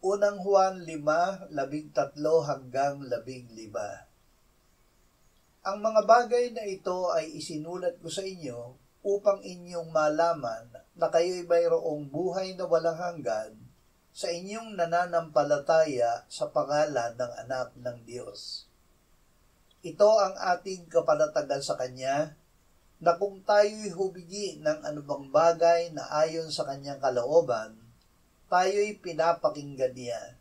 Unang Juan 5:13-15. Ang mga bagay na ito ay isinulat ko sa inyo upang inyong malaman na kayo'y mayroong buhay na walang hanggan sa inyong nananampalataya sa pangalan ng Anak ng Diyos. Ito ang ating kapanatagan sa Kanya, na kung tayo'y humigi ng anumang bagay na ayon sa Kanyang kalooban, tayo'y pinapakinggan niya.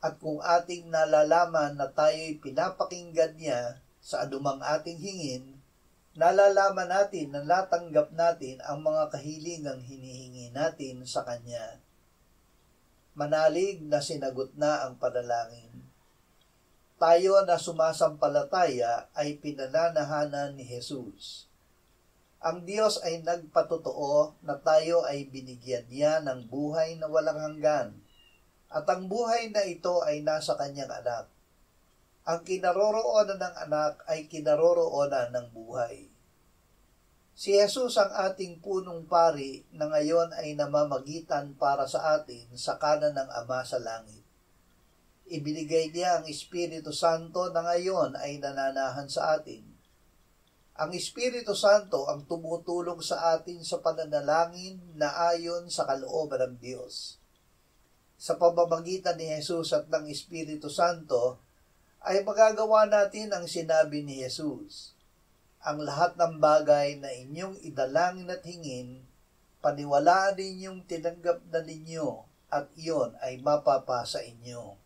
At kung ating nalalaman na tayo'y pinapakinggan niya sa anumang ating hingin, nalalaman natin na natanggap natin ang mga kahilingang hinihingi natin sa Kanya. Manalig na sinagot na ang panalangin. Tayo na sumasampalataya ay pinananahanan ni Jesus. Ang Diyos ay nagpatotoo na tayo ay binigyan niya ng buhay na walang hanggan, at ang buhay na ito ay nasa Kanyang anak. Ang kinaroroonan ng anak ay kinaroroonan ng buhay. Si Jesus ang ating punong pari na ngayon ay namamagitan para sa atin sa kanan ng Ama sa langit. Ibinigay niya ang Espiritu Santo na ngayon ay nananahan sa atin. Ang Espiritu Santo ang tumutulong sa atin sa pananalangin na ayon sa kalooban ng Diyos. Sa pamamagitan ni Jesus at ng Espiritu Santo, ay magagawa natin ang sinabi ni Jesus. Ang lahat ng bagay na inyong idalangin at hingin, paniwalaan ninyong tinanggap na ninyo at iyon ay mapapasa inyo.